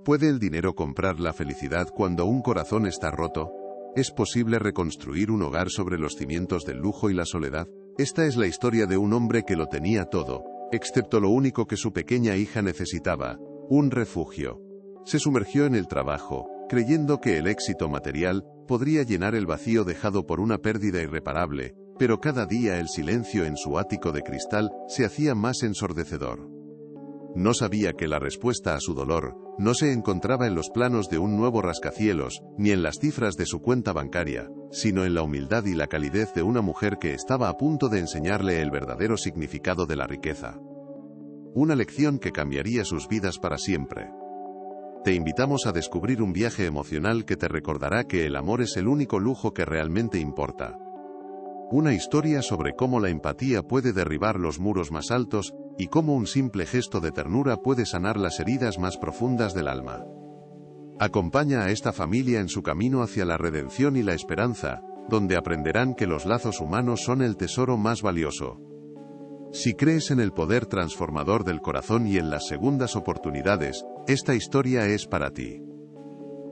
¿Puede el dinero comprar la felicidad cuando un corazón está roto? ¿Es posible reconstruir un hogar sobre los cimientos del lujo y la soledad? Esta es la historia de un hombre que lo tenía todo, excepto lo único que su pequeña hija necesitaba: un refugio. Se sumergió en el trabajo, creyendo que el éxito material podría llenar el vacío dejado por una pérdida irreparable, pero cada día el silencio en su ático de cristal se hacía más ensordecedor. No sabía que la respuesta a su dolor no se encontraba en los planos de un nuevo rascacielos, ni en las cifras de su cuenta bancaria, sino en la humildad y la calidez de una mujer que estaba a punto de enseñarle el verdadero significado de la riqueza. Una lección que cambiaría sus vidas para siempre. Te invitamos a descubrir un viaje emocional que te recordará que el amor es el único lujo que realmente importa. Una historia sobre cómo la empatía puede derribar los muros más altos y cómo un simple gesto de ternura puede sanar las heridas más profundas del alma. Acompaña a esta familia en su camino hacia la redención y la esperanza, donde aprenderán que los lazos humanos son el tesoro más valioso. Si crees en el poder transformador del corazón y en las segundas oportunidades, esta historia es para ti.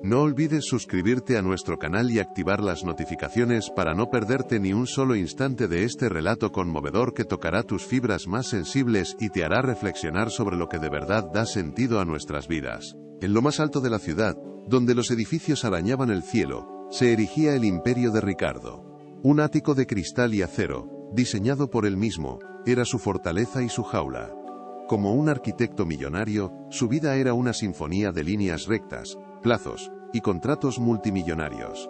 No olvides suscribirte a nuestro canal y activar las notificaciones para no perderte ni un solo instante de este relato conmovedor que tocará tus fibras más sensibles y te hará reflexionar sobre lo que de verdad da sentido a nuestras vidas. En lo más alto de la ciudad, donde los edificios arañaban el cielo, se erigía el imperio de Ricardo. Un ático de cristal y acero, diseñado por él mismo, era su fortaleza y su jaula. Como un arquitecto millonario, su vida era una sinfonía de líneas rectas, plazos y contratos multimillonarios.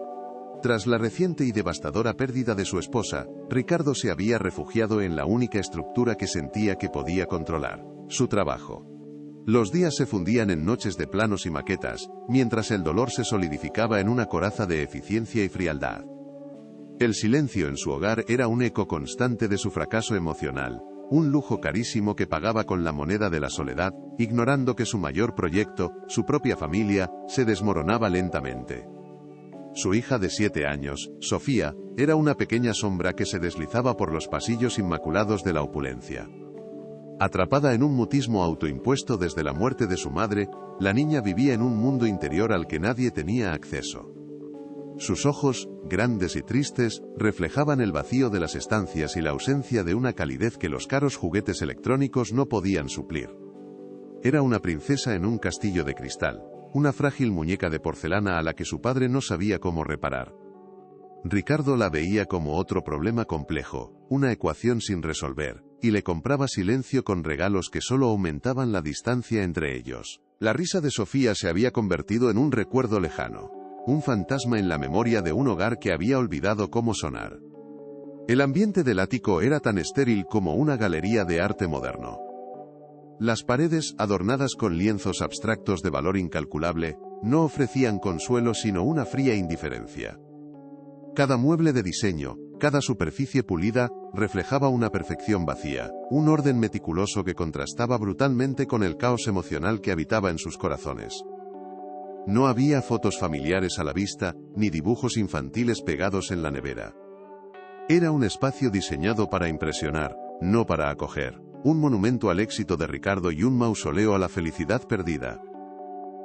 Tras la reciente y devastadora pérdida de su esposa, Ricardo se había refugiado en la única estructura que sentía que podía controlar: su trabajo. Los días se fundían en noches de planos y maquetas, mientras el dolor se solidificaba en una coraza de eficiencia y frialdad. El silencio en su hogar era un eco constante de su fracaso emocional, un lujo carísimo que pagaba con la moneda de la soledad, ignorando que su mayor proyecto, su propia familia, se desmoronaba lentamente. Su hija de 7 años, Sofía, era una pequeña sombra que se deslizaba por los pasillos inmaculados de la opulencia. Atrapada en un mutismo autoimpuesto desde la muerte de su madre, la niña vivía en un mundo interior al que nadie tenía acceso. Sus ojos, grandes y tristes, reflejaban el vacío de las estancias y la ausencia de una calidez que los caros juguetes electrónicos no podían suplir. Era una princesa en un castillo de cristal, una frágil muñeca de porcelana a la que su padre no sabía cómo reparar. Ricardo la veía como otro problema complejo, una ecuación sin resolver, y le compraba silencio con regalos que solo aumentaban la distancia entre ellos. La risa de Sofía se había convertido en un recuerdo lejano. Un fantasma en la memoria de un hogar que había olvidado cómo sonar. El ambiente del ático era tan estéril como una galería de arte moderno. Las paredes, adornadas con lienzos abstractos de valor incalculable, no ofrecían consuelo sino una fría indiferencia. Cada mueble de diseño, cada superficie pulida, reflejaba una perfección vacía, un orden meticuloso que contrastaba brutalmente con el caos emocional que habitaba en sus corazones. No había fotos familiares a la vista, ni dibujos infantiles pegados en la nevera. Era un espacio diseñado para impresionar, no para acoger, un monumento al éxito de Ricardo y un mausoleo a la felicidad perdida.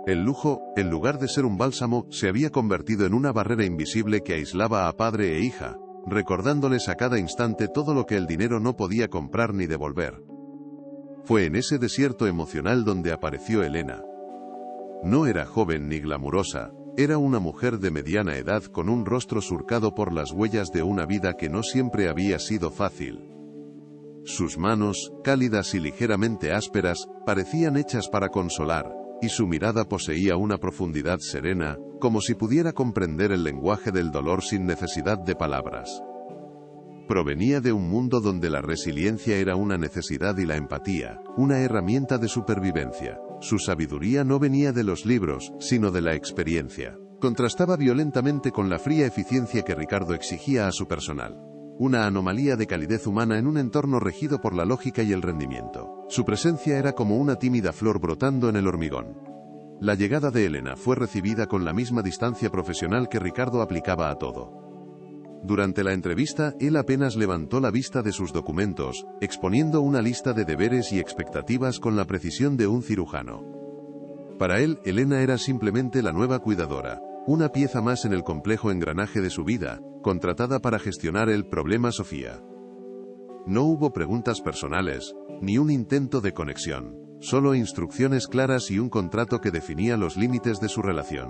El lujo, en lugar de ser un bálsamo, se había convertido en una barrera invisible que aislaba a padre e hija, recordándoles a cada instante todo lo que el dinero no podía comprar ni devolver. Fue en ese desierto emocional donde apareció Elena. No era joven ni glamurosa, era una mujer de mediana edad con un rostro surcado por las huellas de una vida que no siempre había sido fácil. Sus manos, cálidas y ligeramente ásperas, parecían hechas para consolar, y su mirada poseía una profundidad serena, como si pudiera comprender el lenguaje del dolor sin necesidad de palabras. Provenía de un mundo donde la resiliencia era una necesidad y la empatía, una herramienta de supervivencia. Su sabiduría no venía de los libros, sino de la experiencia. Contrastaba violentamente con la fría eficiencia que Ricardo exigía a su personal. Una anomalía de calidez humana en un entorno regido por la lógica y el rendimiento. Su presencia era como una tímida flor brotando en el hormigón. La llegada de Elena fue recibida con la misma distancia profesional que Ricardo aplicaba a todo. Durante la entrevista, él apenas levantó la vista de sus documentos, exponiendo una lista de deberes y expectativas con la precisión de un cirujano. Para él, Elena era simplemente la nueva cuidadora, una pieza más en el complejo engranaje de su vida, contratada para gestionar el problema Sofía. No hubo preguntas personales, ni un intento de conexión, solo instrucciones claras y un contrato que definía los límites de su relación.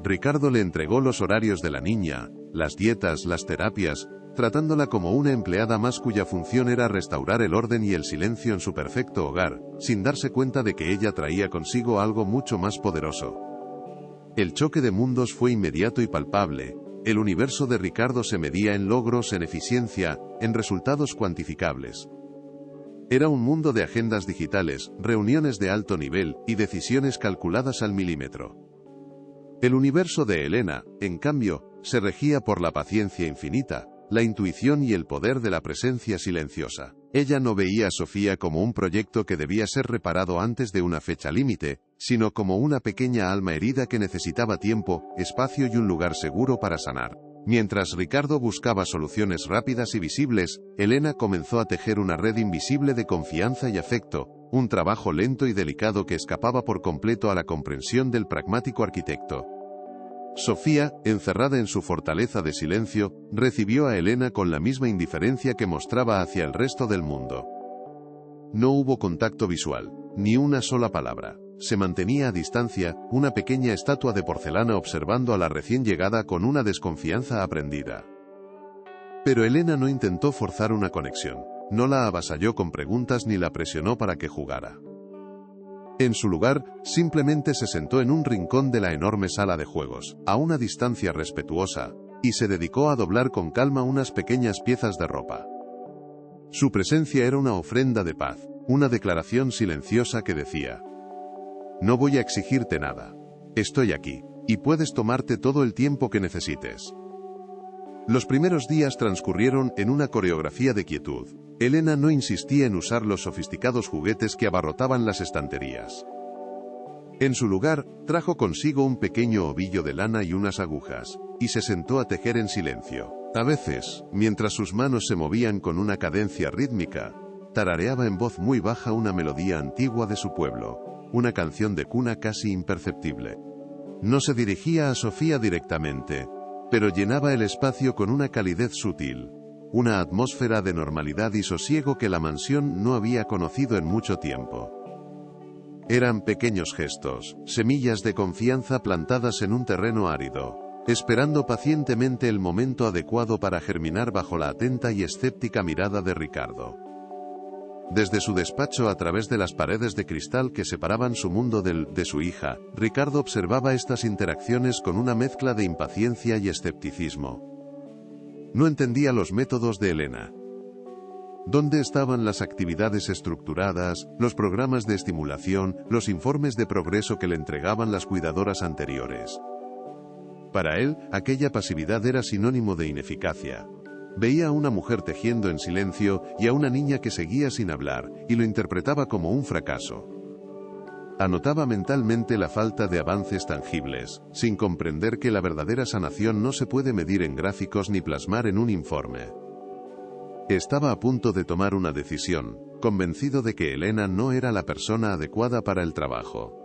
Ricardo le entregó los horarios de la niña, las dietas, las terapias, tratándola como una empleada más cuya función era restaurar el orden y el silencio en su perfecto hogar, sin darse cuenta de que ella traía consigo algo mucho más poderoso. El choque de mundos fue inmediato y palpable. El universo de Ricardo se medía en logros, en eficiencia, en resultados cuantificables. Era un mundo de agendas digitales, reuniones de alto nivel y decisiones calculadas al milímetro. El universo de Elena, en cambio, se regía por la paciencia infinita, la intuición y el poder de la presencia silenciosa. Ella no veía a Sofía como un proyecto que debía ser reparado antes de una fecha límite, sino como una pequeña alma herida que necesitaba tiempo, espacio y un lugar seguro para sanar. Mientras Ricardo buscaba soluciones rápidas y visibles, Elena comenzó a tejer una red invisible de confianza y afecto, un trabajo lento y delicado que escapaba por completo a la comprensión del pragmático arquitecto. Sofía, encerrada en su fortaleza de silencio, recibió a Elena con la misma indiferencia que mostraba hacia el resto del mundo. No hubo contacto visual, ni una sola palabra. Se mantenía a distancia, una pequeña estatua de porcelana observando a la recién llegada con una desconfianza aprendida. Pero Elena no intentó forzar una conexión, no la avasalló con preguntas ni la presionó para que jugara. En su lugar, simplemente se sentó en un rincón de la enorme sala de juegos, a una distancia respetuosa, y se dedicó a doblar con calma unas pequeñas piezas de ropa. Su presencia era una ofrenda de paz, una declaración silenciosa que decía: no voy a exigirte nada. Estoy aquí, y puedes tomarte todo el tiempo que necesites. Los primeros días transcurrieron en una coreografía de quietud. Elena no insistía en usar los sofisticados juguetes que abarrotaban las estanterías. En su lugar, trajo consigo un pequeño ovillo de lana y unas agujas, y se sentó a tejer en silencio. A veces, mientras sus manos se movían con una cadencia rítmica, tarareaba en voz muy baja una melodía antigua de su pueblo, una canción de cuna casi imperceptible. No se dirigía a Sofía directamente, pero llenaba el espacio con una calidez sutil, una atmósfera de normalidad y sosiego que la mansión no había conocido en mucho tiempo. Eran pequeños gestos, semillas de confianza plantadas en un terreno árido, esperando pacientemente el momento adecuado para germinar bajo la atenta y escéptica mirada de Ricardo. Desde su despacho, a través de las paredes de cristal que separaban su mundo de su hija, Ricardo observaba estas interacciones con una mezcla de impaciencia y escepticismo. No entendía los métodos de Elena. ¿Dónde estaban las actividades estructuradas, los programas de estimulación, los informes de progreso que le entregaban las cuidadoras anteriores? Para él, aquella pasividad era sinónimo de ineficacia. Veía a una mujer tejiendo en silencio y a una niña que seguía sin hablar, y lo interpretaba como un fracaso. Anotaba mentalmente la falta de avances tangibles, sin comprender que la verdadera sanación no se puede medir en gráficos ni plasmar en un informe. Estaba a punto de tomar una decisión, convencido de que Elena no era la persona adecuada para el trabajo.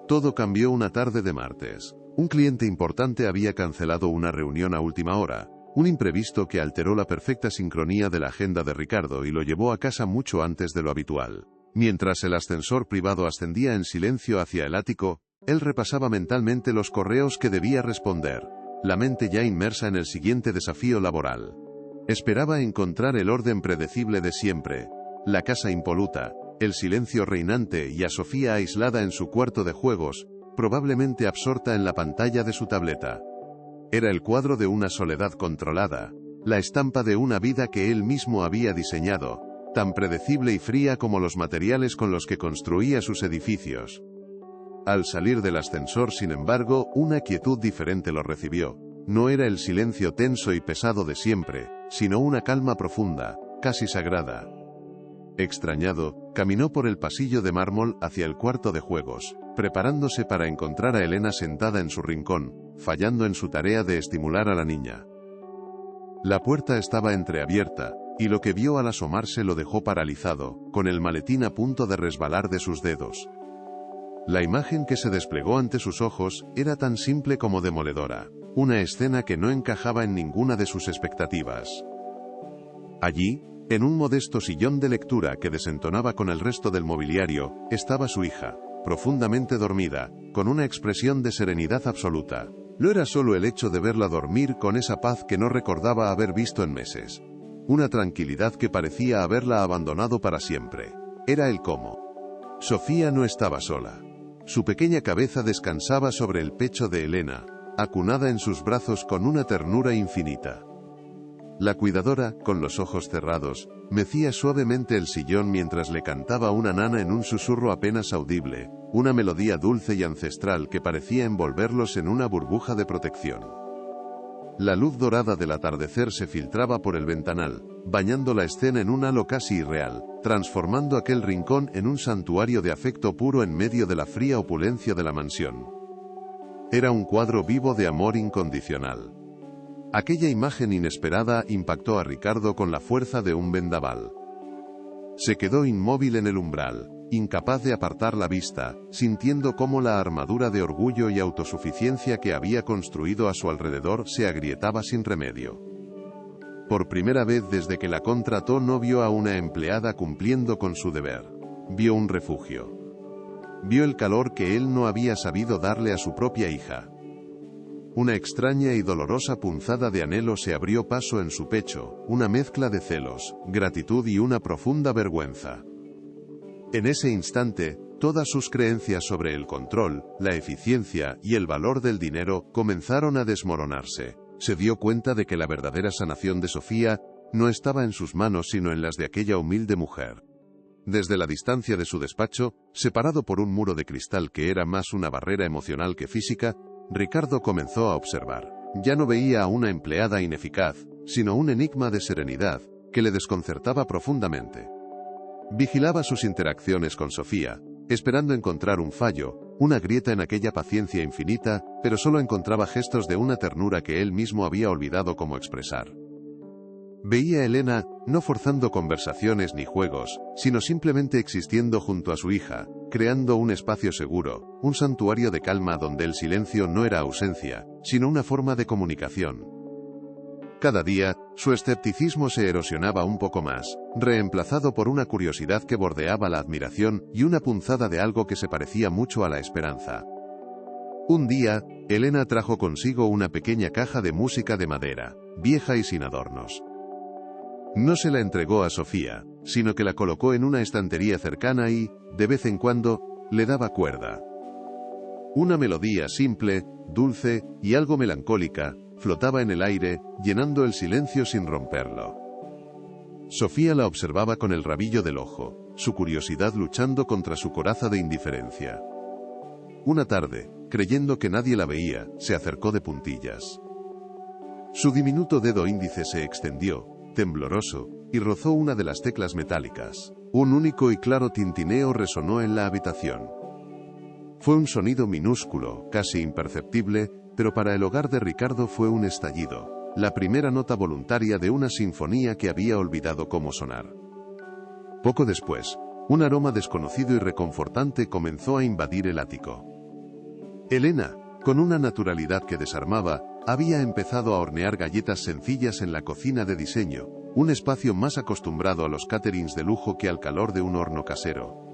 Todo cambió una tarde de martes. Un cliente importante había cancelado una reunión a última hora, un imprevisto que alteró la perfecta sincronía de la agenda de Ricardo y lo llevó a casa mucho antes de lo habitual. Mientras el ascensor privado ascendía en silencio hacia el ático, él repasaba mentalmente los correos que debía responder, la mente ya inmersa en el siguiente desafío laboral. Esperaba encontrar el orden predecible de siempre, la casa impoluta, el silencio reinante y a Sofía aislada en su cuarto de juegos, probablemente absorta en la pantalla de su tableta. Era el cuadro de una soledad controlada, la estampa de una vida que él mismo había diseñado, tan predecible y fría como los materiales con los que construía sus edificios. Al salir del ascensor, sin embargo, una quietud diferente lo recibió. No era el silencio tenso y pesado de siempre, sino una calma profunda, casi sagrada. Extrañado, caminó por el pasillo de mármol hacia el cuarto de juegos, preparándose para encontrar a Elena sentada en su rincón, fallando en su tarea de estimular a la niña. La puerta estaba entreabierta, y lo que vio al asomarse lo dejó paralizado, con el maletín a punto de resbalar de sus dedos. La imagen que se desplegó ante sus ojos era tan simple como demoledora, una escena que no encajaba en ninguna de sus expectativas. Allí, en un modesto sillón de lectura que desentonaba con el resto del mobiliario, estaba su hija, profundamente dormida, con una expresión de serenidad absoluta. No era solo el hecho de verla dormir con esa paz que no recordaba haber visto en meses. Una tranquilidad que parecía haberla abandonado para siempre. Era el cómo. Sofía no estaba sola. Su pequeña cabeza descansaba sobre el pecho de Elena, acunada en sus brazos con una ternura infinita. La cuidadora, con los ojos cerrados, mecía suavemente el sillón mientras le cantaba una nana en un susurro apenas audible, una melodía dulce y ancestral que parecía envolverlos en una burbuja de protección. La luz dorada del atardecer se filtraba por el ventanal, bañando la escena en un halo casi irreal, transformando aquel rincón en un santuario de afecto puro en medio de la fría opulencia de la mansión. Era un cuadro vivo de amor incondicional. Aquella imagen inesperada impactó a Ricardo con la fuerza de un vendaval. Se quedó inmóvil en el umbral, incapaz de apartar la vista, sintiendo cómo la armadura de orgullo y autosuficiencia que había construido a su alrededor se agrietaba sin remedio. Por primera vez desde que la contrató no vio a una empleada cumpliendo con su deber. Vio un refugio. Vio el calor que él no había sabido darle a su propia hija. Una extraña y dolorosa punzada de anhelo se abrió paso en su pecho, una mezcla de celos, gratitud y una profunda vergüenza. En ese instante, todas sus creencias sobre el control, la eficiencia y el valor del dinero comenzaron a desmoronarse. Se dio cuenta de que la verdadera sanación de Sofía no estaba en sus manos sino en las de aquella humilde mujer. Desde la distancia de su despacho, separado por un muro de cristal que era más una barrera emocional que física, Ricardo comenzó a observar. Ya no veía a una empleada ineficaz, sino un enigma de serenidad, que le desconcertaba profundamente. Vigilaba sus interacciones con Sofía, esperando encontrar un fallo, una grieta en aquella paciencia infinita, pero solo encontraba gestos de una ternura que él mismo había olvidado cómo expresar. Veía a Elena, no forzando conversaciones ni juegos, sino simplemente existiendo junto a su hija, creando un espacio seguro, un santuario de calma donde el silencio no era ausencia, sino una forma de comunicación. Cada día, su escepticismo se erosionaba un poco más, reemplazado por una curiosidad que bordeaba la admiración y una punzada de algo que se parecía mucho a la esperanza. Un día, Elena trajo consigo una pequeña caja de música de madera, vieja y sin adornos. No se la entregó a Sofía, sino que la colocó en una estantería cercana y, de vez en cuando, le daba cuerda. Una melodía simple, dulce y algo melancólica, flotaba en el aire, llenando el silencio sin romperlo. Sofía la observaba con el rabillo del ojo, su curiosidad luchando contra su coraza de indiferencia. Una tarde, creyendo que nadie la veía, se acercó de puntillas. Su diminuto dedo índice se extendió, tembloroso, y rozó una de las teclas metálicas. Un único y claro tintineo resonó en la habitación. Fue un sonido minúsculo, casi imperceptible, pero para el hogar de Ricardo fue un estallido, la primera nota voluntaria de una sinfonía que había olvidado cómo sonar. Poco después, un aroma desconocido y reconfortante comenzó a invadir el ático. Elena, con una naturalidad que desarmaba, había empezado a hornear galletas sencillas en la cocina de diseño, un espacio más acostumbrado a los caterings de lujo que al calor de un horno casero.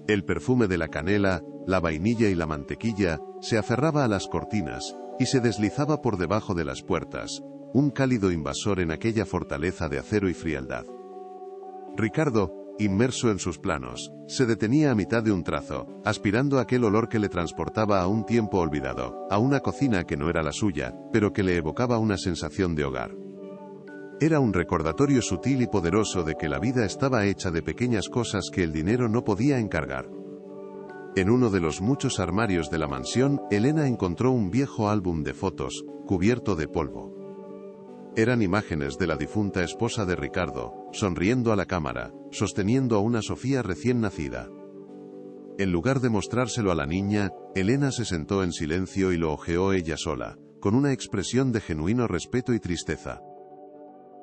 El perfume de la canela, la vainilla y la mantequilla se aferraba a las cortinas y se deslizaba por debajo de las puertas, un cálido invasor en aquella fortaleza de acero y frialdad. Ricardo, inmerso en sus planos, se detenía a mitad de un trazo, aspirando aquel olor que le transportaba a un tiempo olvidado, a una cocina que no era la suya, pero que le evocaba una sensación de hogar. Era un recordatorio sutil y poderoso de que la vida estaba hecha de pequeñas cosas que el dinero no podía encargar. En uno de los muchos armarios de la mansión, Elena encontró un viejo álbum de fotos, cubierto de polvo. Eran imágenes de la difunta esposa de Ricardo, sonriendo a la cámara, sosteniendo a una Sofía recién nacida. En lugar de mostrárselo a la niña, Elena se sentó en silencio y lo hojeó ella sola, con una expresión de genuino respeto y tristeza.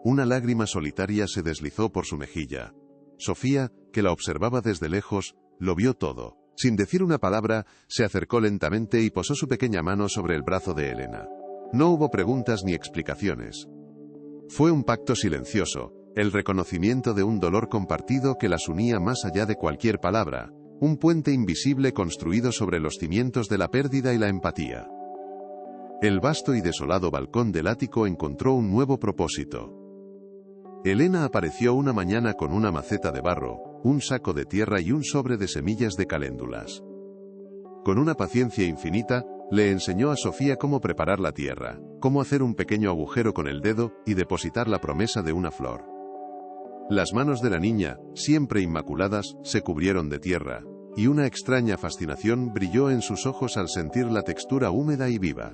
Una lágrima solitaria se deslizó por su mejilla. Sofía, que la observaba desde lejos, lo vio todo. Sin decir una palabra, se acercó lentamente y posó su pequeña mano sobre el brazo de Elena. No hubo preguntas ni explicaciones. Fue un pacto silencioso, el reconocimiento de un dolor compartido que las unía más allá de cualquier palabra, un puente invisible construido sobre los cimientos de la pérdida y la empatía. El vasto y desolado balcón del ático encontró un nuevo propósito. Elena apareció una mañana con una maceta de barro, un saco de tierra y un sobre de semillas de caléndulas. Con una paciencia infinita, le enseñó a Sofía cómo preparar la tierra, cómo hacer un pequeño agujero con el dedo y depositar la promesa de una flor. Las manos de la niña, siempre inmaculadas, se cubrieron de tierra, y una extraña fascinación brilló en sus ojos al sentir la textura húmeda y viva.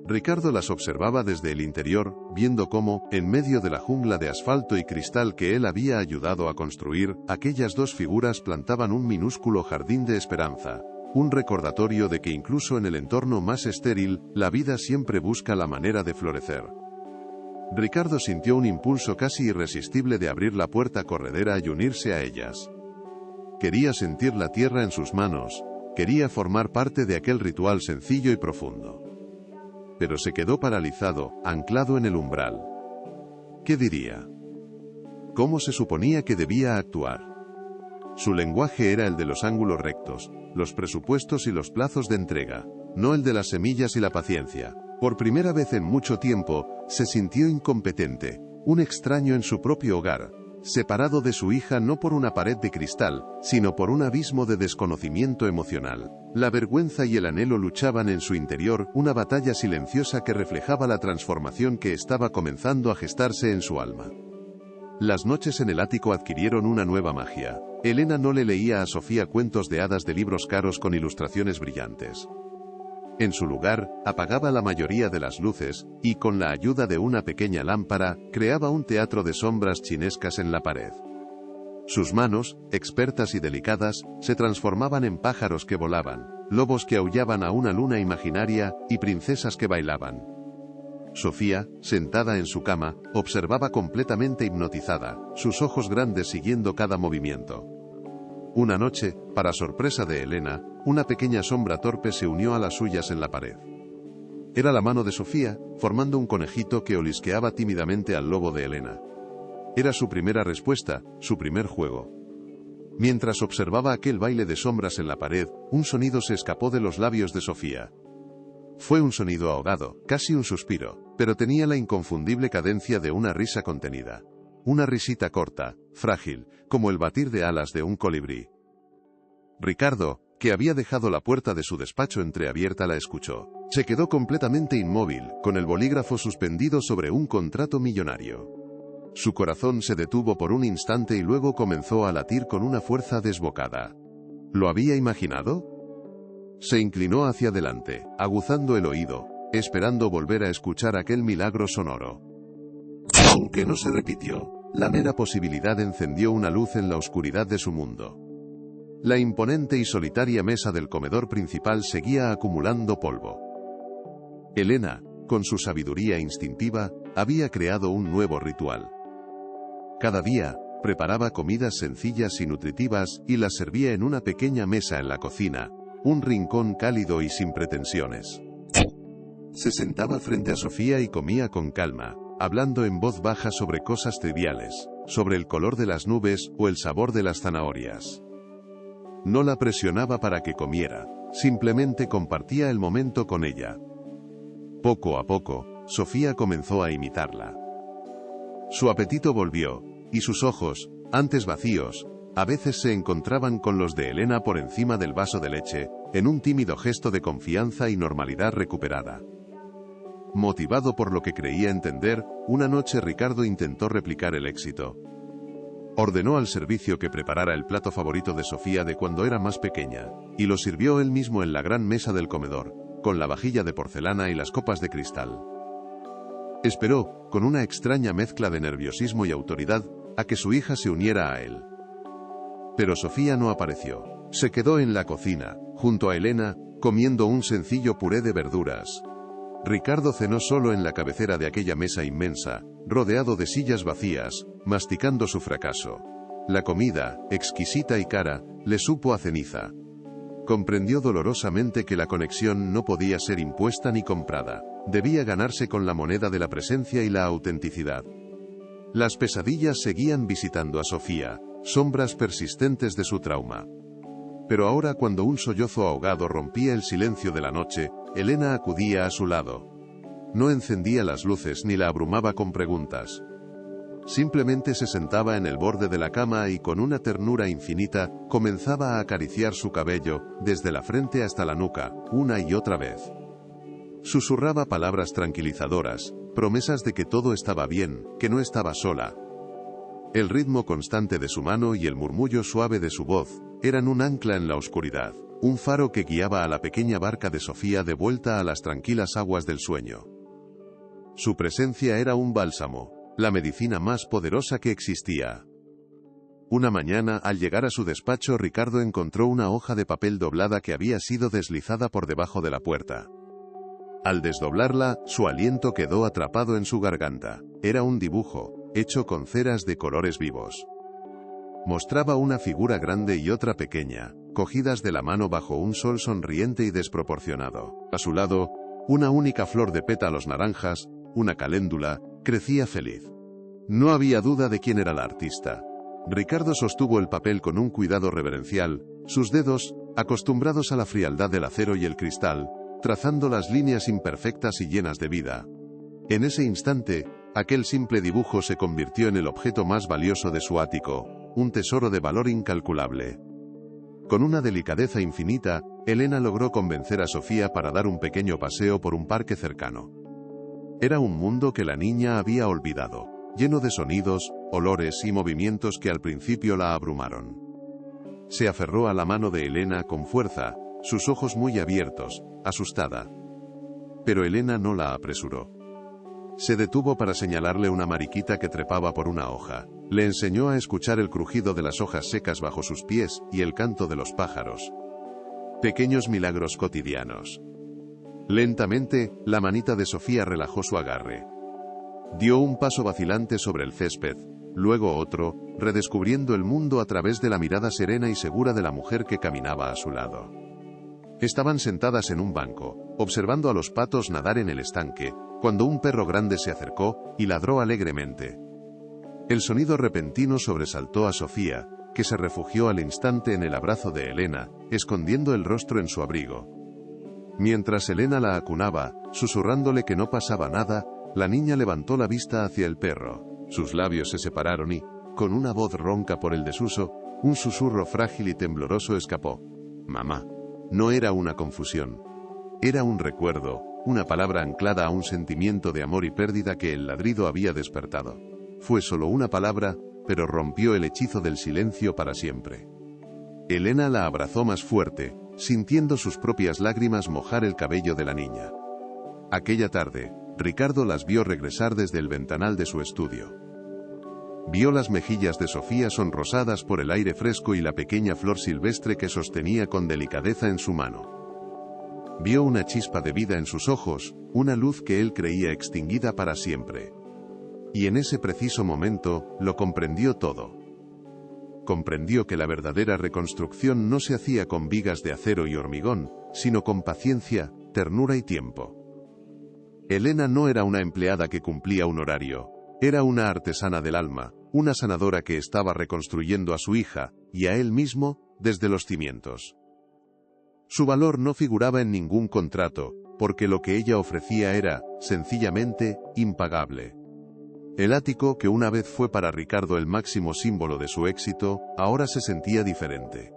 Ricardo las observaba desde el interior, viendo cómo, en medio de la jungla de asfalto y cristal que él había ayudado a construir, aquellas dos figuras plantaban un minúsculo jardín de esperanza, un recordatorio de que incluso en el entorno más estéril, la vida siempre busca la manera de florecer. Ricardo sintió un impulso casi irresistible de abrir la puerta corredera y unirse a ellas. Quería sentir la tierra en sus manos, quería formar parte de aquel ritual sencillo y profundo. Pero se quedó paralizado, anclado en el umbral. ¿Qué diría? ¿Cómo se suponía que debía actuar? Su lenguaje era el de los ángulos rectos, los presupuestos y los plazos de entrega, no el de las semillas y la paciencia. Por primera vez en mucho tiempo, se sintió incompetente, un extraño en su propio hogar, separado de su hija no por una pared de cristal, sino por un abismo de desconocimiento emocional. La vergüenza y el anhelo luchaban en su interior, una batalla silenciosa que reflejaba la transformación que estaba comenzando a gestarse en su alma. Las noches en el ático adquirieron una nueva magia. Elena no le leía a Sofía cuentos de hadas de libros caros con ilustraciones brillantes. En su lugar, apagaba la mayoría de las luces, y con la ayuda de una pequeña lámpara, creaba un teatro de sombras chinescas en la pared. Sus manos, expertas y delicadas, se transformaban en pájaros que volaban, lobos que aullaban a una luna imaginaria, y princesas que bailaban. Sofía, sentada en su cama, observaba completamente hipnotizada, sus ojos grandes siguiendo cada movimiento. Una noche, para sorpresa de Elena, una pequeña sombra torpe se unió a las suyas en la pared. Era la mano de Sofía, formando un conejito que olisqueaba tímidamente al lobo de Elena. Era su primera respuesta, su primer juego. Mientras observaba aquel baile de sombras en la pared, un sonido se escapó de los labios de Sofía. Fue un sonido ahogado, casi un suspiro, pero tenía la inconfundible cadencia de una risa contenida. Una risita corta, frágil, como el batir de alas de un colibrí. Ricardo, que había dejado la puerta de su despacho entreabierta, la escuchó. Se quedó completamente inmóvil, con el bolígrafo suspendido sobre un contrato millonario. Su corazón se detuvo por un instante y luego comenzó a latir con una fuerza desbocada. ¿Lo había imaginado? Se inclinó hacia adelante, aguzando el oído, esperando volver a escuchar aquel milagro sonoro. Aunque no se repitió, la mera posibilidad encendió una luz en la oscuridad de su mundo. La imponente y solitaria mesa del comedor principal seguía acumulando polvo. Elena, con su sabiduría instintiva, había creado un nuevo ritual. Cada día, preparaba comidas sencillas y nutritivas y las servía en una pequeña mesa en la cocina, un rincón cálido y sin pretensiones. Se sentaba frente a Sofía y comía con calma, hablando en voz baja sobre cosas triviales, sobre el color de las nubes o el sabor de las zanahorias. No la presionaba para que comiera, simplemente compartía el momento con ella. Poco a poco, Sofía comenzó a imitarla. Su apetito volvió, y sus ojos, antes vacíos, a veces se encontraban con los de Elena por encima del vaso de leche, en un tímido gesto de confianza y normalidad recuperada. Motivado por lo que creía entender, una noche Ricardo intentó replicar el éxito. Ordenó al servicio que preparara el plato favorito de Sofía de cuando era más pequeña, y lo sirvió él mismo en la gran mesa del comedor, con la vajilla de porcelana y las copas de cristal. Esperó, con una extraña mezcla de nerviosismo y autoridad, a que su hija se uniera a él. Pero Sofía no apareció. Se quedó en la cocina, junto a Elena, comiendo un sencillo puré de verduras. Ricardo cenó solo en la cabecera de aquella mesa inmensa, rodeado de sillas vacías, masticando su fracaso. La comida, exquisita y cara, le supo a ceniza. Comprendió dolorosamente que la conexión no podía ser impuesta ni comprada. Debía ganarse con la moneda de la presencia y la autenticidad. Las pesadillas seguían visitando a Sofía, sombras persistentes de su trauma. Pero ahora, cuando un sollozo ahogado rompía el silencio de la noche, Elena acudía a su lado. No encendía las luces ni la abrumaba con preguntas. Simplemente se sentaba en el borde de la cama y con una ternura infinita, comenzaba a acariciar su cabello, desde la frente hasta la nuca, una y otra vez. Susurraba palabras tranquilizadoras, promesas de que todo estaba bien, que no estaba sola. El ritmo constante de su mano y el murmullo suave de su voz, eran un ancla en la oscuridad, un faro que guiaba a la pequeña barca de Sofía de vuelta a las tranquilas aguas del sueño. Su presencia era un bálsamo, la medicina más poderosa que existía. Una mañana, al llegar a su despacho, Ricardo encontró una hoja de papel doblada que había sido deslizada por debajo de la puerta. Al desdoblarla, su aliento quedó atrapado en su garganta. Era un dibujo, hecho con ceras de colores vivos. Mostraba una figura grande y otra pequeña, cogidas de la mano bajo un sol sonriente y desproporcionado. A su lado, una única flor de pétalos naranjas, una caléndula, crecía feliz. No había duda de quién era la artista. Ricardo sostuvo el papel con un cuidado reverencial, sus dedos, acostumbrados a la frialdad del acero y el cristal, trazando las líneas imperfectas y llenas de vida. En ese instante, aquel simple dibujo se convirtió en el objeto más valioso de su ático, un tesoro de valor incalculable. Con una delicadeza infinita, Elena logró convencer a Sofía para dar un pequeño paseo por un parque cercano. Era un mundo que la niña había olvidado, lleno de sonidos, olores y movimientos que al principio la abrumaron. Se aferró a la mano de Elena con fuerza, sus ojos muy abiertos, asustada. Pero Elena no la apresuró. Se detuvo para señalarle una mariquita que trepaba por una hoja. Le enseñó a escuchar el crujido de las hojas secas bajo sus pies y el canto de los pájaros. Pequeños milagros cotidianos. Lentamente, la manita de Sofía relajó su agarre. Dio un paso vacilante sobre el césped, luego otro, redescubriendo el mundo a través de la mirada serena y segura de la mujer que caminaba a su lado. Estaban sentadas en un banco, observando a los patos nadar en el estanque, cuando un perro grande se acercó y ladró alegremente. El sonido repentino sobresaltó a Sofía, que se refugió al instante en el abrazo de Elena, escondiendo el rostro en su abrigo. Mientras Elena la acunaba, susurrándole que no pasaba nada, la niña levantó la vista hacia el perro. Sus labios se separaron y, con una voz ronca por el desuso, un susurro frágil y tembloroso escapó. «Mamá». No era una confusión. Era un recuerdo, una palabra anclada a un sentimiento de amor y pérdida que el ladrido había despertado. Fue solo una palabra, pero rompió el hechizo del silencio para siempre. Elena la abrazó más fuerte, sintiendo sus propias lágrimas mojar el cabello de la niña. Aquella tarde, Ricardo las vio regresar desde el ventanal de su estudio. Vio las mejillas de Sofía sonrosadas por el aire fresco y la pequeña flor silvestre que sostenía con delicadeza en su mano. Vio una chispa de vida en sus ojos, una luz que él creía extinguida para siempre. Y en ese preciso momento, lo comprendió todo. Comprendió que la verdadera reconstrucción no se hacía con vigas de acero y hormigón, sino con paciencia, ternura y tiempo. Elena no era una empleada que cumplía un horario. Era una artesana del alma, una sanadora que estaba reconstruyendo a su hija, y a él mismo, desde los cimientos. Su valor no figuraba en ningún contrato, porque lo que ella ofrecía era, sencillamente, impagable. El ático, que una vez fue para Ricardo el máximo símbolo de su éxito, ahora se sentía diferente.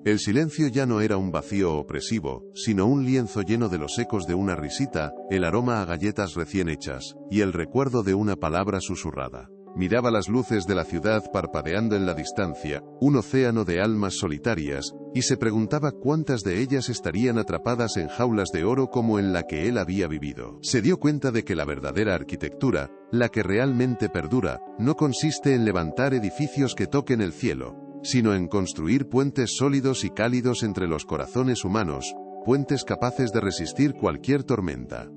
El silencio ya no era un vacío opresivo, sino un lienzo lleno de los ecos de una risita, el aroma a galletas recién hechas, y el recuerdo de una palabra susurrada. Miraba las luces de la ciudad parpadeando en la distancia, un océano de almas solitarias, y se preguntaba cuántas de ellas estarían atrapadas en jaulas de oro como en la que él había vivido. Se dio cuenta de que la verdadera arquitectura, la que realmente perdura, no consiste en levantar edificios que toquen el cielo, sino en construir puentes sólidos y cálidos entre los corazones humanos, puentes capaces de resistir cualquier tormenta.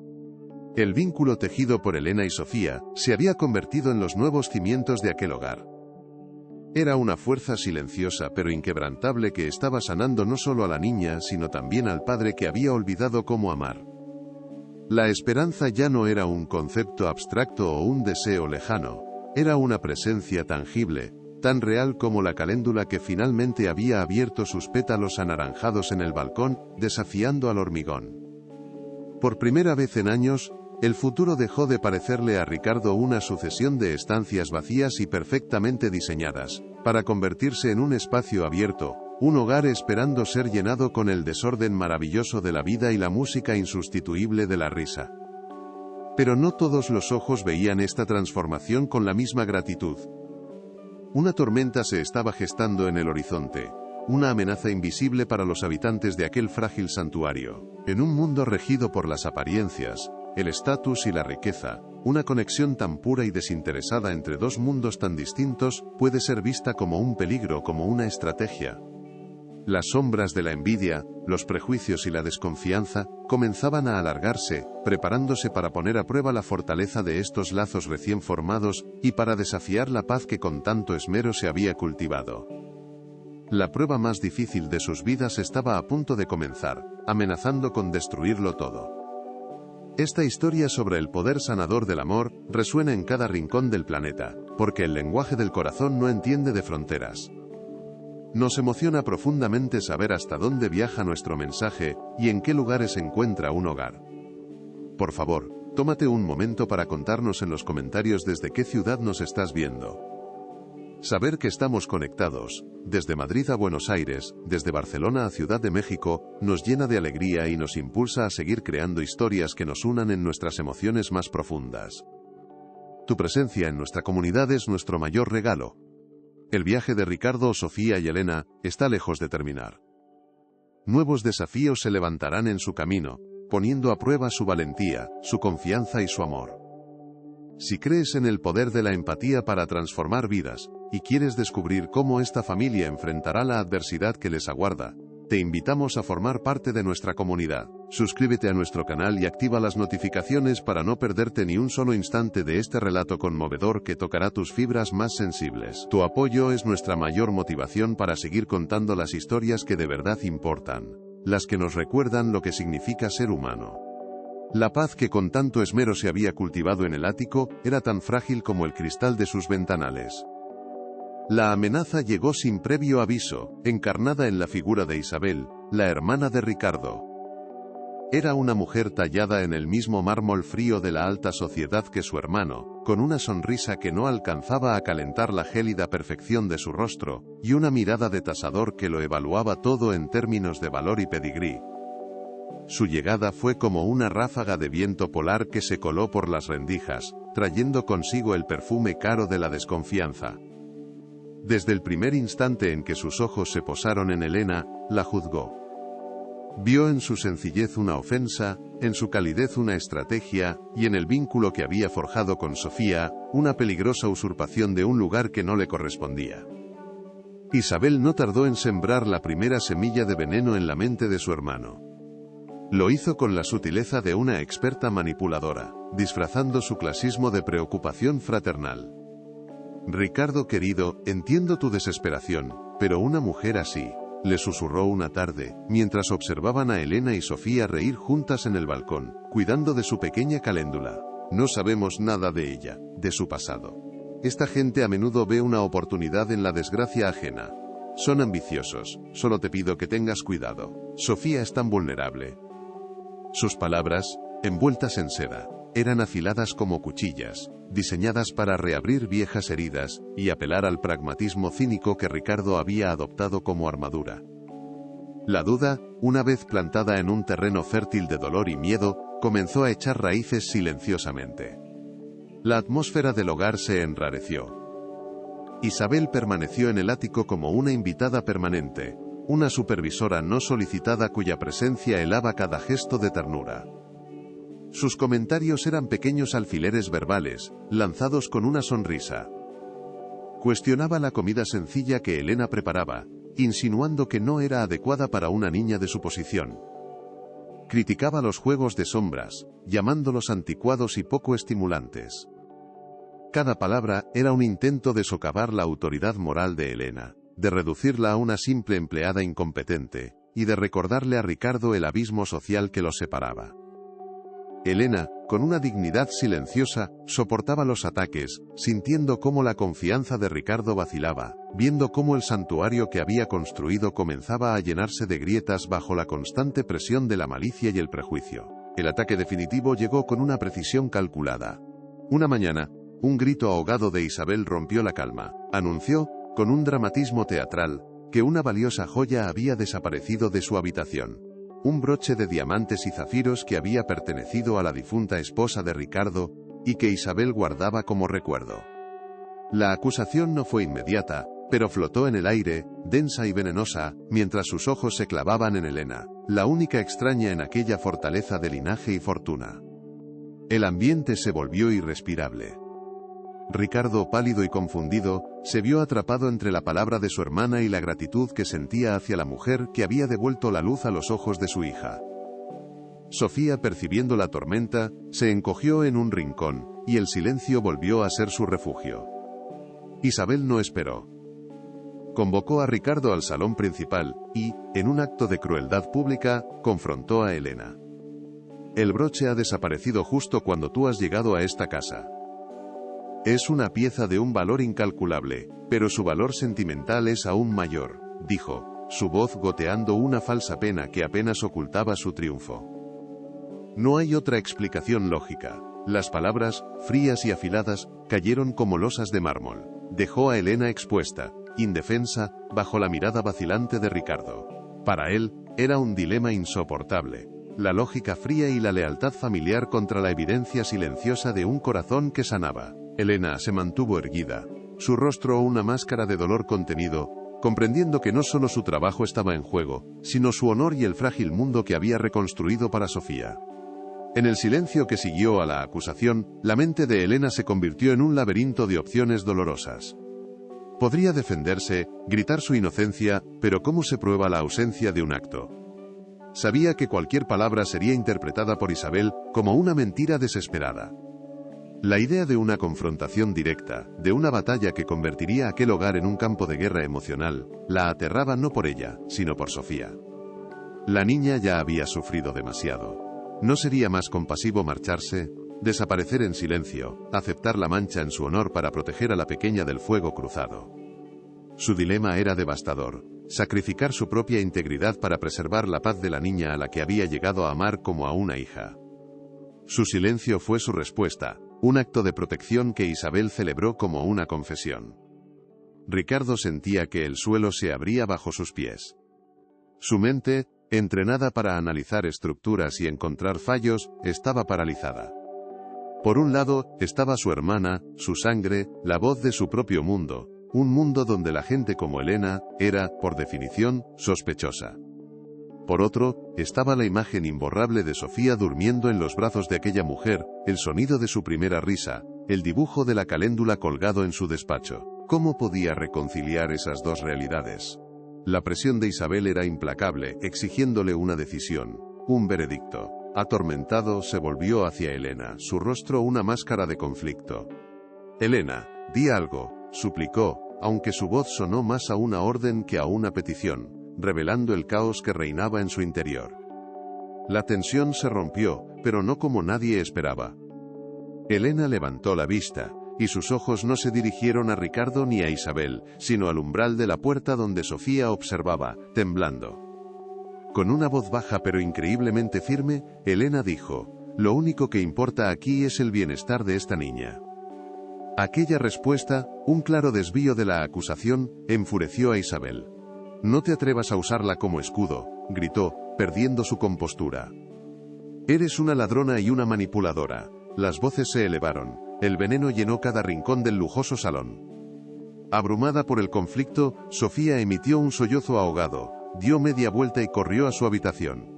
El vínculo tejido por Elena y Sofía se había convertido en los nuevos cimientos de aquel hogar. Era una fuerza silenciosa pero inquebrantable que estaba sanando no solo a la niña, sino también al padre que había olvidado cómo amar. La esperanza ya no era un concepto abstracto o un deseo lejano, era una presencia tangible, tan real como la caléndula que finalmente había abierto sus pétalos anaranjados en el balcón, desafiando al hormigón. Por primera vez en años, el futuro dejó de parecerle a Ricardo una sucesión de estancias vacías y perfectamente diseñadas, para convertirse en un espacio abierto, un hogar esperando ser llenado con el desorden maravilloso de la vida y la música insustituible de la risa. Pero no todos los ojos veían esta transformación con la misma gratitud. Una tormenta se estaba gestando en el horizonte, una amenaza invisible para los habitantes de aquel frágil santuario. En un mundo regido por las apariencias, el estatus y la riqueza, una conexión tan pura y desinteresada entre dos mundos tan distintos puede ser vista como un peligro, como una estrategia. Las sombras de la envidia, los prejuicios y la desconfianza comenzaban a alargarse, preparándose para poner a prueba la fortaleza de estos lazos recién formados y para desafiar la paz que con tanto esmero se había cultivado. La prueba más difícil de sus vidas estaba a punto de comenzar, amenazando con destruirlo todo. Esta historia sobre el poder sanador del amor resuena en cada rincón del planeta, porque el lenguaje del corazón no entiende de fronteras. Nos emociona profundamente saber hasta dónde viaja nuestro mensaje y en qué lugares encuentra un hogar. Por favor, tómate un momento para contarnos en los comentarios desde qué ciudad nos estás viendo. Saber que estamos conectados, desde Madrid a Buenos Aires, desde Barcelona a Ciudad de México, nos llena de alegría y nos impulsa a seguir creando historias que nos unan en nuestras emociones más profundas. Tu presencia en nuestra comunidad es nuestro mayor regalo. El viaje de Ricardo, Sofía y Elena está lejos de terminar. Nuevos desafíos se levantarán en su camino, poniendo a prueba su valentía, su confianza y su amor. Si crees en el poder de la empatía para transformar vidas, y quieres descubrir cómo esta familia enfrentará la adversidad que les aguarda, te invitamos a formar parte de nuestra comunidad. Suscríbete a nuestro canal y activa las notificaciones para no perderte ni un solo instante de este relato conmovedor que tocará tus fibras más sensibles. Tu apoyo es nuestra mayor motivación para seguir contando las historias que de verdad importan, las que nos recuerdan lo que significa ser humano. La paz que con tanto esmero se había cultivado en el ático era tan frágil como el cristal de sus ventanales. La amenaza llegó sin previo aviso, encarnada en la figura de Isabel, la hermana de Ricardo. Era una mujer tallada en el mismo mármol frío de la alta sociedad que su hermano, con una sonrisa que no alcanzaba a calentar la gélida perfección de su rostro, y una mirada de tasador que lo evaluaba todo en términos de valor y pedigrí. Su llegada fue como una ráfaga de viento polar que se coló por las rendijas, trayendo consigo el perfume caro de la desconfianza. Desde el primer instante en que sus ojos se posaron en Elena, la juzgó. Vio en su sencillez una ofensa, en su calidez una estrategia, y en el vínculo que había forjado con Sofía, una peligrosa usurpación de un lugar que no le correspondía. Isabel no tardó en sembrar la primera semilla de veneno en la mente de su hermano. Lo hizo con la sutileza de una experta manipuladora, disfrazando su clasismo de preocupación fraternal. Ricardo querido, entiendo tu desesperación, pero una mujer así, le susurró una tarde, mientras observaban a Elena y Sofía reír juntas en el balcón, cuidando de su pequeña caléndula. No sabemos nada de ella, de su pasado. Esta gente a menudo ve una oportunidad en la desgracia ajena. Son ambiciosos, solo te pido que tengas cuidado. Sofía es tan vulnerable. Sus palabras, envueltas en seda, eran afiladas como cuchillas, diseñadas para reabrir viejas heridas y apelar al pragmatismo cínico que Ricardo había adoptado como armadura. La duda, una vez plantada en un terreno fértil de dolor y miedo, comenzó a echar raíces silenciosamente. La atmósfera del hogar se enrareció. Isabel permaneció en el ático como una invitada permanente, una supervisora no solicitada cuya presencia helaba cada gesto de ternura. Sus comentarios eran pequeños alfileres verbales, lanzados con una sonrisa. Cuestionaba la comida sencilla que Elena preparaba, insinuando que no era adecuada para una niña de su posición. Criticaba los juegos de sombras, llamándolos anticuados y poco estimulantes. Cada palabra era un intento de socavar la autoridad moral de Elena, de reducirla a una simple empleada incompetente, y de recordarle a Ricardo el abismo social que los separaba. Elena, con una dignidad silenciosa, soportaba los ataques, sintiendo cómo la confianza de Ricardo vacilaba, viendo cómo el santuario que había construido comenzaba a llenarse de grietas bajo la constante presión de la malicia y el prejuicio. El ataque definitivo llegó con una precisión calculada. Una mañana, un grito ahogado de Isabel rompió la calma. Anunció, con un dramatismo teatral, que una valiosa joya había desaparecido de su habitación. Un broche de diamantes y zafiros que había pertenecido a la difunta esposa de Ricardo, y que Isabel guardaba como recuerdo. La acusación no fue inmediata, pero flotó en el aire, densa y venenosa, mientras sus ojos se clavaban en Elena, la única extraña en aquella fortaleza de linaje y fortuna. El ambiente se volvió irrespirable. Ricardo, pálido y confundido, se vio atrapado entre la palabra de su hermana y la gratitud que sentía hacia la mujer que había devuelto la luz a los ojos de su hija. Sofía, percibiendo la tormenta, se encogió en un rincón, y el silencio volvió a ser su refugio. Isabel no esperó. Convocó a Ricardo al salón principal, y, en un acto de crueldad pública, confrontó a Elena. El broche ha desaparecido justo cuando tú has llegado a esta casa. Es una pieza de un valor incalculable, pero su valor sentimental es aún mayor, dijo, su voz goteando una falsa pena que apenas ocultaba su triunfo. No hay otra explicación lógica. Las palabras, frías y afiladas, cayeron como losas de mármol. Dejó a Elena expuesta, indefensa, bajo la mirada vacilante de Ricardo. Para él, era un dilema insoportable. La lógica fría y la lealtad familiar contra la evidencia silenciosa de un corazón que sanaba. Elena se mantuvo erguida, su rostro una máscara de dolor contenido, comprendiendo que no solo su trabajo estaba en juego, sino su honor y el frágil mundo que había reconstruido para Sofía. En el silencio que siguió a la acusación, la mente de Elena se convirtió en un laberinto de opciones dolorosas. Podría defenderse, gritar su inocencia, pero ¿cómo se prueba la ausencia de un acto? Sabía que cualquier palabra sería interpretada por Isabel como una mentira desesperada. La idea de una confrontación directa, de una batalla que convertiría aquel hogar en un campo de guerra emocional, la aterraba no por ella, sino por Sofía. La niña ya había sufrido demasiado. ¿No sería más compasivo marcharse, desaparecer en silencio, aceptar la mancha en su honor para proteger a la pequeña del fuego cruzado? Su dilema era devastador, sacrificar su propia integridad para preservar la paz de la niña a la que había llegado a amar como a una hija. Su silencio fue su respuesta, un acto de protección que Isabel celebró como una confesión. Ricardo sentía que el suelo se abría bajo sus pies. Su mente, entrenada para analizar estructuras y encontrar fallos, estaba paralizada. Por un lado, estaba su hermana, su sangre, la voz de su propio mundo, un mundo donde la gente como Elena era, por definición, sospechosa. Por otro, estaba la imagen imborrable de Sofía durmiendo en los brazos de aquella mujer, el sonido de su primera risa, el dibujo de la caléndula colgado en su despacho. ¿Cómo podía reconciliar esas dos realidades? La presión de Isabel era implacable, exigiéndole una decisión, un veredicto. Atormentado, se volvió hacia Elena, su rostro una máscara de conflicto. «Elena, di algo», suplicó, aunque su voz sonó más a una orden que a una petición, revelando el caos que reinaba en su interior. La tensión se rompió, pero no como nadie esperaba. Elena levantó la vista, y sus ojos no se dirigieron a Ricardo ni a Isabel, sino al umbral de la puerta donde Sofía observaba, temblando. Con una voz baja pero increíblemente firme, Elena dijo: «Lo único que importa aquí es el bienestar de esta niña». Aquella respuesta, un claro desvío de la acusación, enfureció a Isabel. «No te atrevas a usarla como escudo», gritó, perdiendo su compostura. «Eres una ladrona y una manipuladora». Las voces se elevaron, el veneno llenó cada rincón del lujoso salón. Abrumada por el conflicto, Sofía emitió un sollozo ahogado, dio media vuelta y corrió a su habitación.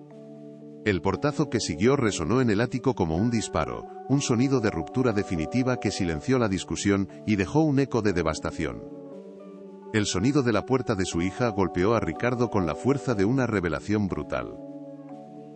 El portazo que siguió resonó en el ático como un disparo, un sonido de ruptura definitiva que silenció la discusión y dejó un eco de devastación. El sonido de la puerta de su hija golpeó a Ricardo con la fuerza de una revelación brutal.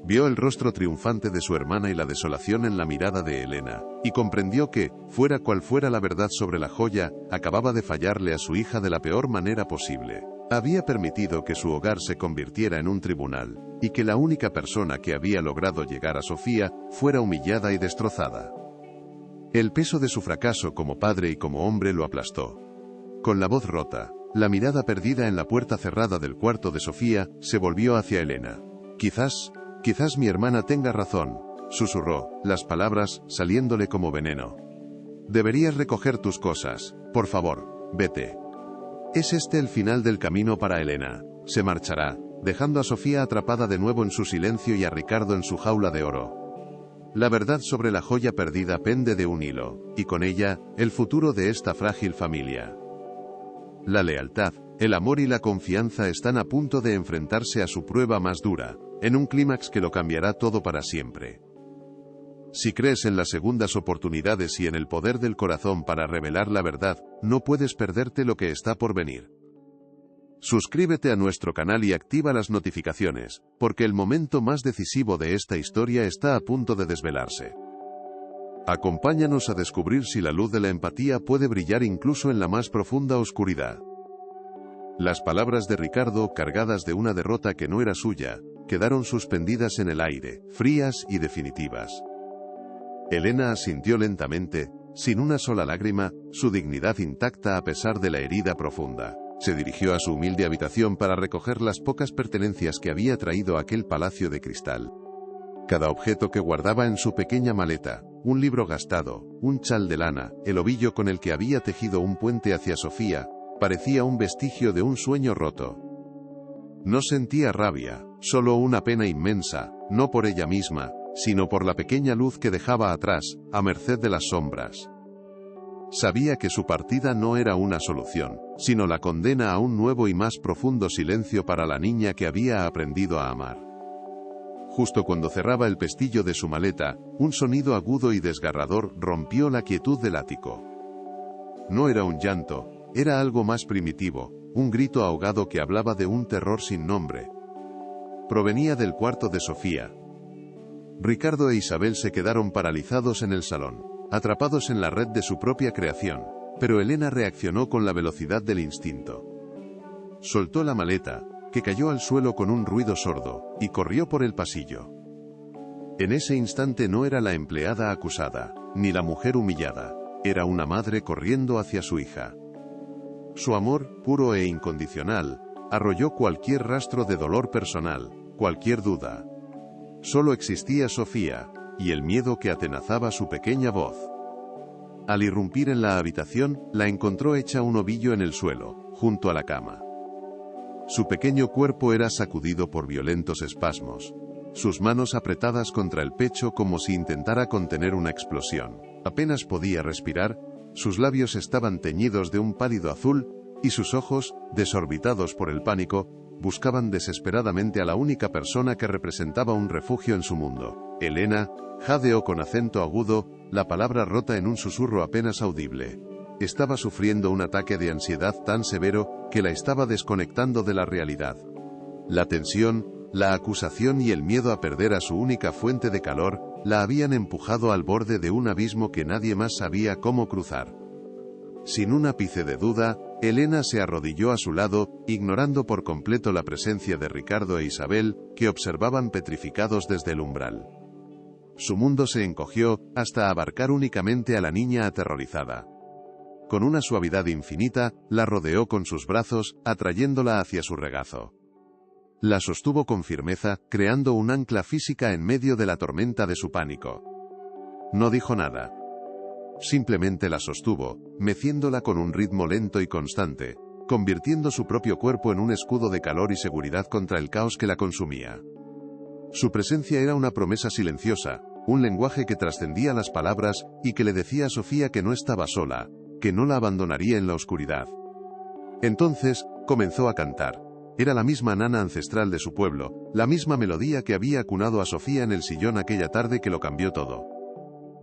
Vio el rostro triunfante de su hermana y la desolación en la mirada de Elena, y comprendió que, fuera cual fuera la verdad sobre la joya, acababa de fallarle a su hija de la peor manera posible. Había permitido que su hogar se convirtiera en un tribunal, y que la única persona que había logrado llegar a Sofía fuera humillada y destrozada. El peso de su fracaso como padre y como hombre lo aplastó. Con la voz rota, la mirada perdida en la puerta cerrada del cuarto de Sofía, se volvió hacia Elena. Quizás mi hermana tenga razón, susurró, las palabras saliéndole como veneno. Deberías recoger tus cosas, por favor, vete. Es este el final del camino para Elena. Se marchará, dejando a Sofía atrapada de nuevo en su silencio y a Ricardo en su jaula de oro. La verdad sobre la joya perdida pende de un hilo, y con ella, el futuro de esta frágil familia. La lealtad, el amor y la confianza están a punto de enfrentarse a su prueba más dura, en un clímax que lo cambiará todo para siempre. Si crees en las segundas oportunidades y en el poder del corazón para revelar la verdad, no puedes perderte lo que está por venir. Suscríbete a nuestro canal y activa las notificaciones, porque el momento más decisivo de esta historia está a punto de desvelarse. Acompáñanos a descubrir si la luz de la empatía puede brillar incluso en la más profunda oscuridad. Las palabras de Ricardo, cargadas de una derrota que no era suya, quedaron suspendidas en el aire, frías y definitivas. Elena asintió lentamente, sin una sola lágrima, su dignidad intacta a pesar de la herida profunda. Se dirigió a su humilde habitación para recoger las pocas pertenencias que había traído a aquel palacio de cristal. Cada objeto que guardaba en su pequeña maleta, un libro gastado, un chal de lana, el ovillo con el que había tejido un puente hacia Sofía, parecía un vestigio de un sueño roto. No sentía rabia, solo una pena inmensa, no por ella misma, sino por la pequeña luz que dejaba atrás, a merced de las sombras. Sabía que su partida no era una solución, sino la condena a un nuevo y más profundo silencio para la niña que había aprendido a amar. Justo cuando cerraba el pestillo de su maleta, un sonido agudo y desgarrador rompió la quietud del ático. No era un llanto, era algo más primitivo, un grito ahogado que hablaba de un terror sin nombre. Provenía del cuarto de Sofía. Ricardo e Isabel se quedaron paralizados en el salón, atrapados en la red de su propia creación, pero Elena reaccionó con la velocidad del instinto. Soltó la maleta, que cayó al suelo con un ruido sordo, y corrió por el pasillo. En ese instante no era la empleada acusada, ni la mujer humillada, era una madre corriendo hacia su hija. Su amor, puro e incondicional, arrolló cualquier rastro de dolor personal, cualquier duda. Solo existía Sofía, y el miedo que atenazaba su pequeña voz. Al irrumpir en la habitación, la encontró hecha un ovillo en el suelo, junto a la cama. Su pequeño cuerpo era sacudido por violentos espasmos, sus manos apretadas contra el pecho como si intentara contener una explosión. Apenas podía respirar, sus labios estaban teñidos de un pálido azul, y sus ojos, desorbitados por el pánico, buscaban desesperadamente a la única persona que representaba un refugio en su mundo. Elena, jadeó con acento agudo, la palabra rota en un susurro apenas audible. Estaba sufriendo un ataque de ansiedad tan severo, que la estaba desconectando de la realidad. La tensión, la acusación y el miedo a perder a su única fuente de calor, la habían empujado al borde de un abismo que nadie más sabía cómo cruzar. Sin un ápice de duda, Elena se arrodilló a su lado, ignorando por completo la presencia de Ricardo e Isabel, que observaban petrificados desde el umbral. Su mundo se encogió, hasta abarcar únicamente a la niña aterrorizada. Con una suavidad infinita, la rodeó con sus brazos, atrayéndola hacia su regazo. La sostuvo con firmeza, creando un ancla física en medio de la tormenta de su pánico. No dijo nada. Simplemente la sostuvo, meciéndola con un ritmo lento y constante, convirtiendo su propio cuerpo en un escudo de calor y seguridad contra el caos que la consumía. Su presencia era una promesa silenciosa, un lenguaje que trascendía las palabras, y que le decía a Sofía que no estaba sola, que no la abandonaría en la oscuridad. Entonces, comenzó a cantar. Era la misma nana ancestral de su pueblo, la misma melodía que había acunado a Sofía en el sillón aquella tarde que lo cambió todo.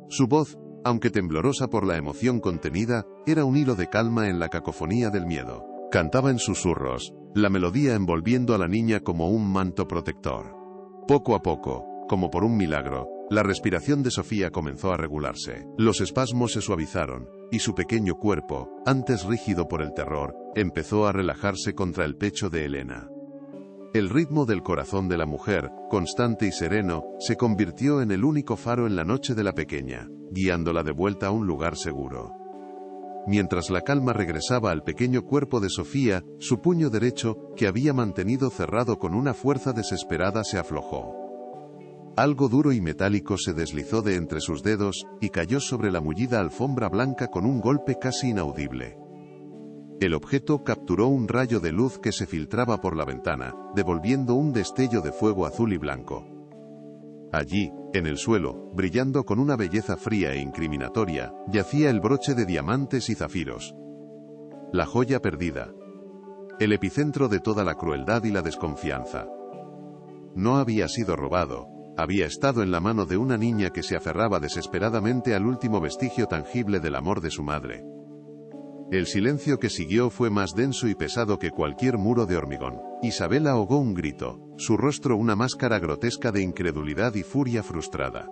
Su voz, aunque temblorosa por la emoción contenida, era un hilo de calma en la cacofonía del miedo. Cantaba en susurros, la melodía envolviendo a la niña como un manto protector. Poco a poco, como por un milagro, la respiración de Sofía comenzó a regularse. Los espasmos se suavizaron, y su pequeño cuerpo, antes rígido por el terror, empezó a relajarse contra el pecho de Elena. El ritmo del corazón de la mujer, constante y sereno, se convirtió en el único faro en la noche de la pequeña, guiándola de vuelta a un lugar seguro. Mientras la calma regresaba al pequeño cuerpo de Sofía, su puño derecho, que había mantenido cerrado con una fuerza desesperada, se aflojó. Algo duro y metálico se deslizó de entre sus dedos, y cayó sobre la mullida alfombra blanca con un golpe casi inaudible. El objeto capturó un rayo de luz que se filtraba por la ventana, devolviendo un destello de fuego azul y blanco. Allí, en el suelo, brillando con una belleza fría e incriminatoria, yacía el broche de diamantes y zafiros. La joya perdida. El epicentro de toda la crueldad y la desconfianza. No había sido robado, había estado en la mano de una niña que se aferraba desesperadamente al último vestigio tangible del amor de su madre. El silencio que siguió fue más denso y pesado que cualquier muro de hormigón. Isabel ahogó un grito, su rostro una máscara grotesca de incredulidad y furia frustrada.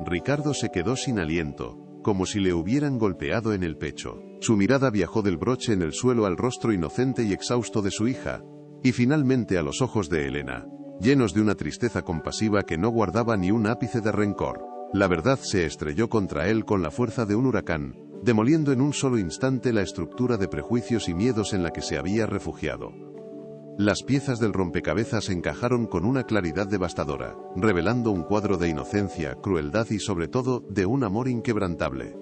Ricardo se quedó sin aliento, como si le hubieran golpeado en el pecho. Su mirada viajó del broche en el suelo al rostro inocente y exhausto de su hija, y finalmente a los ojos de Elena, llenos de una tristeza compasiva que no guardaba ni un ápice de rencor. La verdad se estrelló contra él con la fuerza de un huracán, demoliendo en un solo instante la estructura de prejuicios y miedos en la que se había refugiado. Las piezas del rompecabezas encajaron con una claridad devastadora, revelando un cuadro de inocencia, crueldad y sobre todo, de un amor inquebrantable.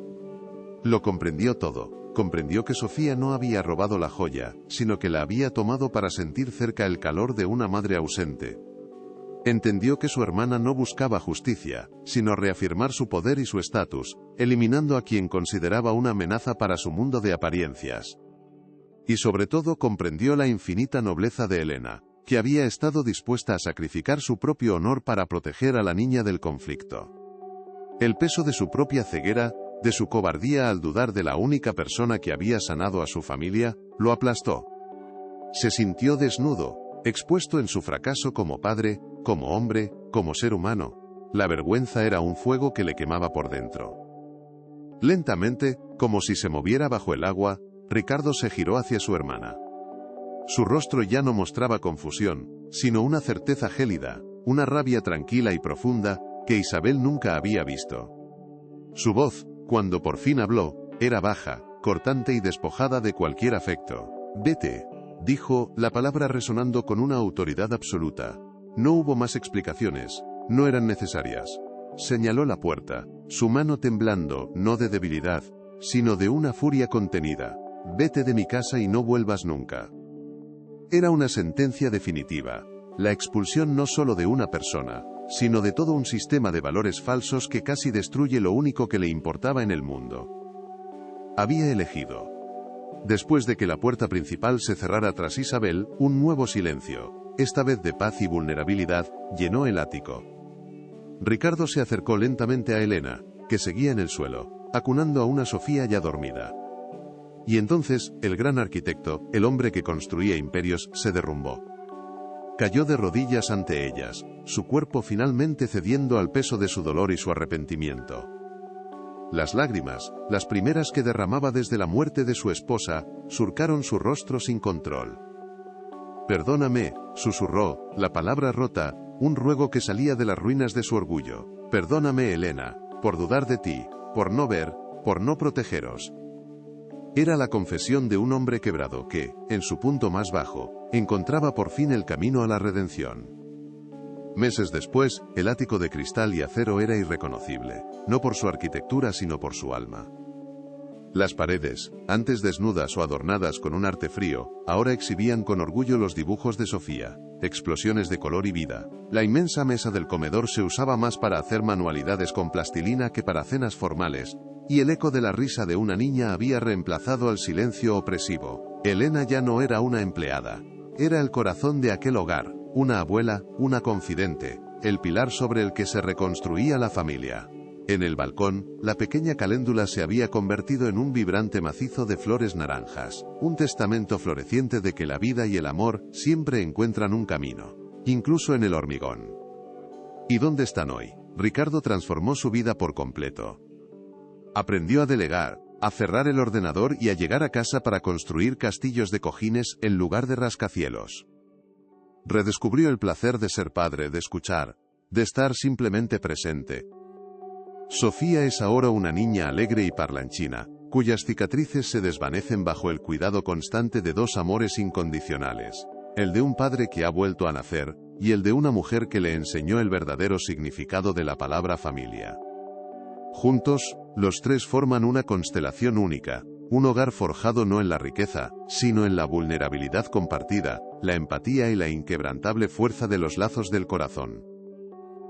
Lo comprendió todo, comprendió que Sofía no había robado la joya, sino que la había tomado para sentir cerca el calor de una madre ausente. Entendió que su hermana no buscaba justicia, sino reafirmar su poder y su estatus, eliminando a quien consideraba una amenaza para su mundo de apariencias. Y sobre todo comprendió la infinita nobleza de Elena, que había estado dispuesta a sacrificar su propio honor para proteger a la niña del conflicto. El peso de su propia ceguera, de su cobardía al dudar de la única persona que había sanado a su familia, lo aplastó. Se sintió desnudo, expuesto en su fracaso como padre, como hombre, como ser humano. La vergüenza era un fuego que le quemaba por dentro. Lentamente, como si se moviera bajo el agua, Ricardo se giró hacia su hermana. Su rostro ya no mostraba confusión, sino una certeza gélida, una rabia tranquila y profunda, que Isabel nunca había visto. Su voz, cuando por fin habló, era baja, cortante y despojada de cualquier afecto. «Vete», dijo, la palabra resonando con una autoridad absoluta. No hubo más explicaciones, no eran necesarias. Señaló la puerta, su mano temblando, no de debilidad, sino de una furia contenida. «Vete de mi casa y no vuelvas nunca». Era una sentencia definitiva, la expulsión no solo de una persona, sino de todo un sistema de valores falsos que casi destruye lo único que le importaba en el mundo. Había elegido. Después de que la puerta principal se cerrara tras Isabel, un nuevo silencio, esta vez de paz y vulnerabilidad, llenó el ático. Ricardo se acercó lentamente a Elena, que seguía en el suelo, acunando a una Sofía ya dormida. Y entonces, el gran arquitecto, el hombre que construía imperios, se derrumbó. Cayó de rodillas ante ellas, su cuerpo finalmente cediendo al peso de su dolor y su arrepentimiento. Las lágrimas, las primeras que derramaba desde la muerte de su esposa, surcaron su rostro sin control. «Perdóname», susurró, la palabra rota, un ruego que salía de las ruinas de su orgullo. «Perdóname, Elena, por dudar de ti, por no ver, por no protegeros». Era la confesión de un hombre quebrado que, en su punto más bajo, encontraba por fin el camino a la redención. Meses después, el ático de cristal y acero era irreconocible, no por su arquitectura sino por su alma. Las paredes, antes desnudas o adornadas con un arte frío, ahora exhibían con orgullo los dibujos de Sofía, explosiones de color y vida. La inmensa mesa del comedor se usaba más para hacer manualidades con plastilina que para cenas formales, y el eco de la risa de una niña había reemplazado al silencio opresivo. Elena ya no era una empleada, era el corazón de aquel hogar, una abuela, una confidente, el pilar sobre el que se reconstruía la familia. En el balcón, la pequeña caléndula se había convertido en un vibrante macizo de flores naranjas, un testamento floreciente de que la vida y el amor siempre encuentran un camino, incluso en el hormigón. ¿Y dónde están hoy? Ricardo transformó su vida por completo. Aprendió a delegar, a cerrar el ordenador y a llegar a casa para construir castillos de cojines en lugar de rascacielos. Redescubrió el placer de ser padre, de escuchar, de estar simplemente presente. Sofía es ahora una niña alegre y parlanchina, cuyas cicatrices se desvanecen bajo el cuidado constante de dos amores incondicionales, el de un padre que ha vuelto a nacer, y el de una mujer que le enseñó el verdadero significado de la palabra familia. Juntos, los tres forman una constelación única, un hogar forjado no en la riqueza, sino en la vulnerabilidad compartida, la empatía y la inquebrantable fuerza de los lazos del corazón.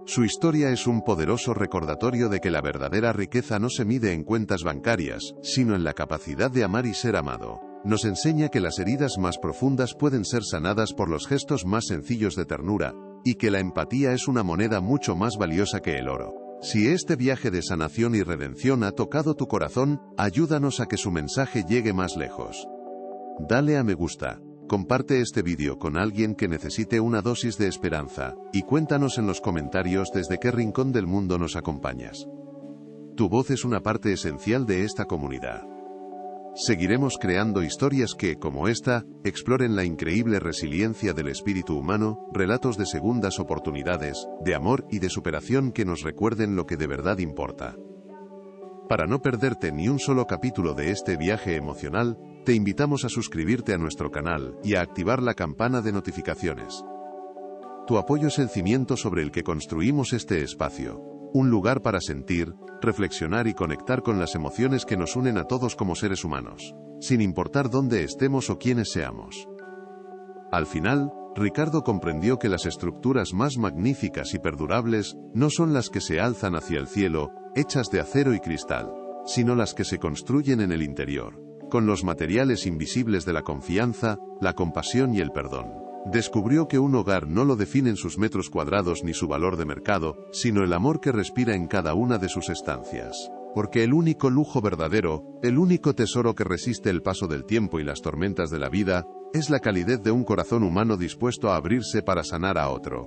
Su historia es un poderoso recordatorio de que la verdadera riqueza no se mide en cuentas bancarias, sino en la capacidad de amar y ser amado. Nos enseña que las heridas más profundas pueden ser sanadas por los gestos más sencillos de ternura, y que la empatía es una moneda mucho más valiosa que el oro. Si este viaje de sanación y redención ha tocado tu corazón, ayúdanos a que su mensaje llegue más lejos. Dale a me gusta, comparte este vídeo con alguien que necesite una dosis de esperanza, y cuéntanos en los comentarios desde qué rincón del mundo nos acompañas. Tu voz es una parte esencial de esta comunidad. Seguiremos creando historias que, como esta, exploren la increíble resiliencia del espíritu humano, relatos de segundas oportunidades, de amor y de superación que nos recuerden lo que de verdad importa. Para no perderte ni un solo capítulo de este viaje emocional, te invitamos a suscribirte a nuestro canal y a activar la campana de notificaciones. Tu apoyo es el cimiento sobre el que construimos este espacio. Un lugar para sentir, reflexionar y conectar con las emociones que nos unen a todos como seres humanos, sin importar dónde estemos o quiénes seamos. Al final, Ricardo comprendió que las estructuras más magníficas y perdurables no son las que se alzan hacia el cielo, hechas de acero y cristal, sino las que se construyen en el interior, con los materiales invisibles de la confianza, la compasión y el perdón. Descubrió que un hogar no lo definen sus metros cuadrados ni su valor de mercado, sino el amor que respira en cada una de sus estancias. Porque el único lujo verdadero, el único tesoro que resiste el paso del tiempo y las tormentas de la vida, es la calidez de un corazón humano dispuesto a abrirse para sanar a otro.